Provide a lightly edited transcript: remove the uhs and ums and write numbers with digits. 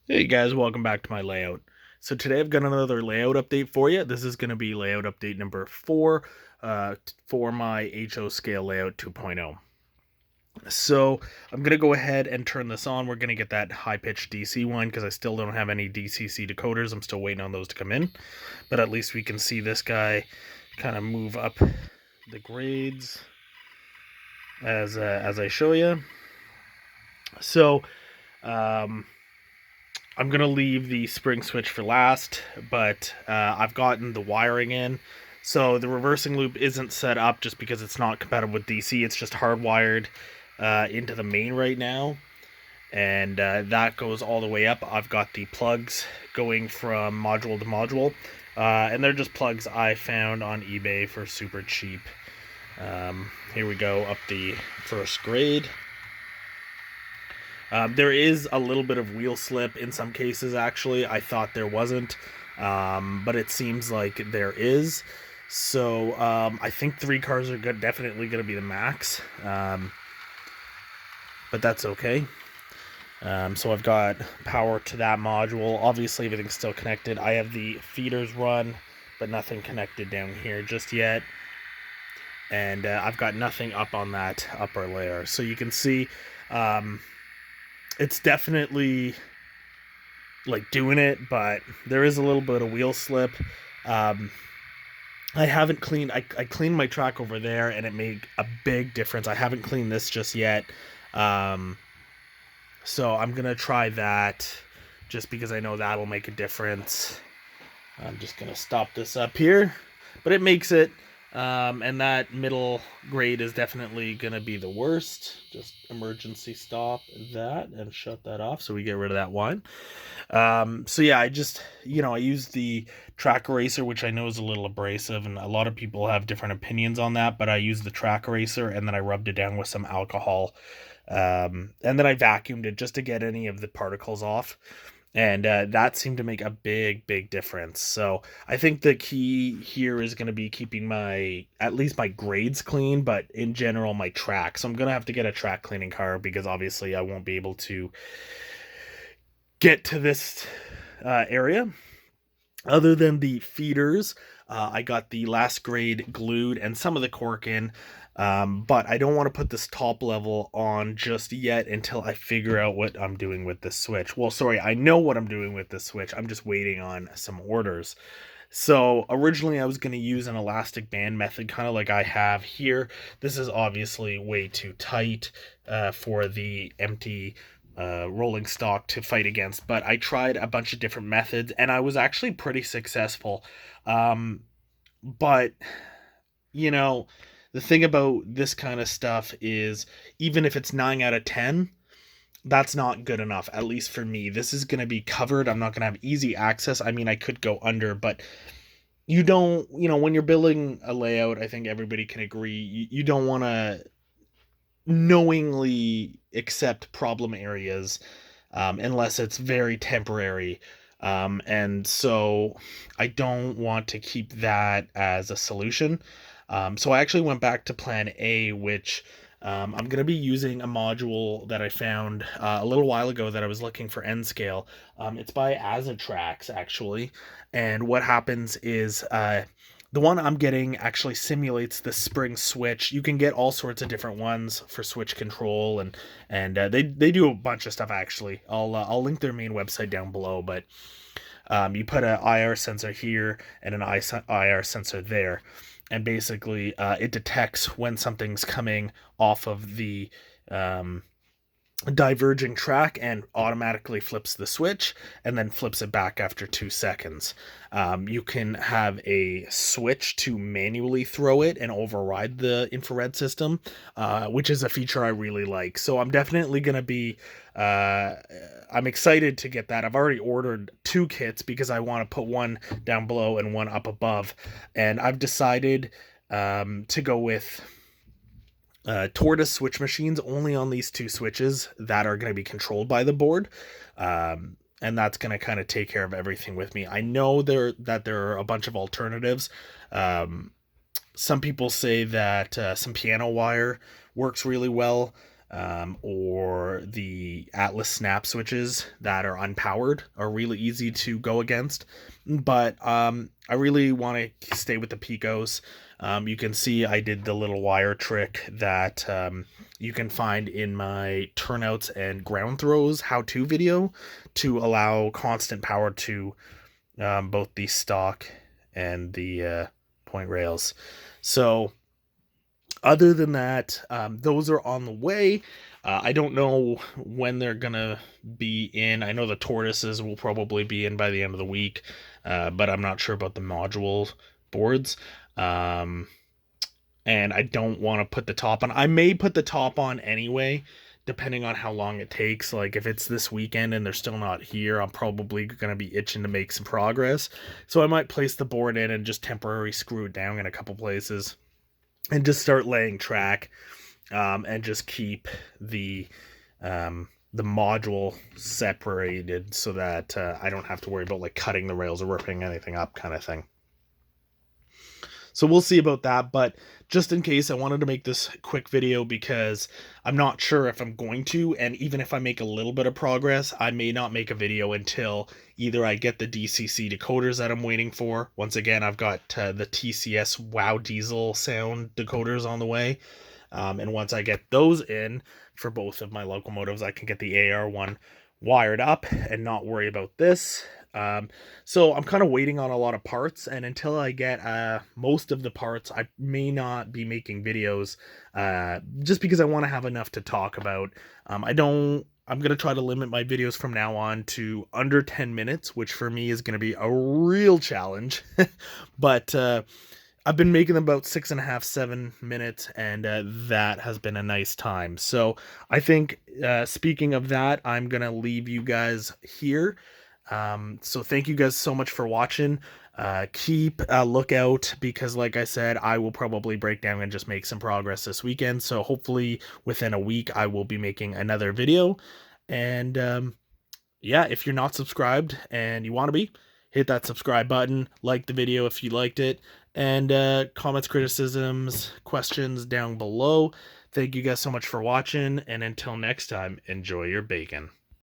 Hey guys, welcome back to my layout. So today I've got another layout update for you. This is going to be layout update number 4 for my HO scale layout 2.0. So I'm going to go ahead and turn this on. We're going to get that high-pitched DC one because I still don't have any DCC decoders. I'm still waiting on those to come in. But at least we can see this guy kind of move up the grades as I show you. So um, I'm going to leave the spring switch for last, but I've gotten the wiring in. So the reversing loop isn't set up just because it's not compatible with DC. It's just hardwired into the main right now. And that goes all the way up. I've got the plugs going from module to module. And they're just plugs I found on eBay for super cheap. Here we go, up the first grade. There is a little bit of wheel slip in some cases, actually. I thought there wasn't, but it seems like there is. So I think 3 cars are definitely going to be the max, but that's okay. So I've got power to that module. Obviously, everything's still connected. I have the feeders run, but nothing connected down here just yet. And I've got nothing up on that upper layer. So you can see it's definitely like doing it, but there is a little bit of wheel slip. I haven't cleaned. I cleaned my track over there, and it made a big difference. I haven't cleaned this just yet, so I'm gonna try that, just because I know that'll make a difference. I'm just gonna stop this up here, but it makes it. And that middle grade is definitely going to be the worst. Just emergency stop that and shut that off so we get rid of that one. So yeah, I use the track eraser, which I know is a little abrasive, and a lot of people have different opinions on that, but I used the track eraser and then I rubbed it down with some alcohol. And then I vacuumed it just to get any of the particles off. And that seemed to make a big difference. So I think the key here is going to be keeping at least my grades clean, but in general my track. So I'm going to have to get a track cleaning car, because obviously I won't be able to get to this area. Other than the feeders, I got the last grade glued and some of the cork in, but I don't want to put this top level on just yet until I figure out what I'm doing with this switch. Well, sorry, I know what I'm doing with this switch. I'm just waiting on some orders. So originally I was going to use an elastic band method, kind of like I have here. This is obviously way too tight for the empty rolling stock to fight against, but I tried a bunch of different methods and I was actually pretty successful. But you know, the thing about this kind of stuff is, even if it's 9 out of 10, that's not good enough, at least for me. This is going to be covered. I'm not going to have easy access. I mean, I could go under, but when you're building a layout, I think everybody can agree, you don't want to knowingly accept problem areas unless it's very temporary. And so I don't want to keep that as a solution. So I actually went back to plan A, which I'm going to be using a module that I found a little while ago that I was looking for N scale. It's by Azatrax, actually. And what happens is the one I'm getting actually simulates the spring switch. You can get all sorts of different ones for switch control, and they do a bunch of stuff, actually. I'll link their main website down below, but you put an IR sensor here and an IR sensor there, and basically it detects when something's coming off of the diverging track and automatically flips the switch and then flips it back after 2 seconds. You can have a switch to manually throw it and override the infrared system, which is a feature I really like. So I'm definitely going to be I'm excited to get that. I've already ordered 2 kits because I want to put one down below and one up above, and I've decided to go with tortoise switch machines only on these 2 switches that are going to be controlled by the board. And that's going to kind of take care of everything with me. I know there are a bunch of alternatives. Some people say that some piano wire works really well. or the Atlas snap switches that are unpowered are really easy to go against. But I really want to stay with the Picos. You can see I did the little wire trick that you can find in my turnouts and ground throws how-to video to allow constant power to both the stock and the point rails. So other than that, those are on the way. I don't know when they're gonna be in. I know the tortoises will probably be in by the end of the week, but I'm not sure about the module boards. And I don't want to put the top on. I may put the top on anyway, depending on how long it takes. Like if it's this weekend and they're still not here, I'm probably going to be itching to make some progress. So I might place the board in and just temporarily screw it down in a couple places and just start laying track, and just keep the module separated so that I don't have to worry about like cutting the rails or ripping anything up kind of thing. So we'll see about that, but just in case, I wanted to make this quick video because I'm not sure if I'm going to, and even if I make a little bit of progress, I may not make a video until either I get the DCC decoders that I'm waiting for. Once again, I've got the TCS Wow Diesel sound decoders on the way, and once I get those in for both of my locomotives, I can get the AR1 wired up and not worry about this. So I'm kind of waiting on a lot of parts, and until I get most of the parts, I may not be making videos, just because I want to have enough to talk about. I'm going to try to limit my videos from now on to under 10 minutes, which for me is going to be a real challenge. But I've been making them about 6.5, 7 minutes, and that has been a nice time. So I think, speaking of that, I'm going to leave you guys here. So thank you guys so much for watching. Keep a lookout, because like I said, I will probably break down and just make some progress this weekend. So hopefully within a week, I will be making another video. And yeah, if you're not subscribed and you want to be, hit that subscribe button, like the video if you liked it, and comments, criticisms, questions down below. Thank you guys so much for watching, and until next time, enjoy your bacon.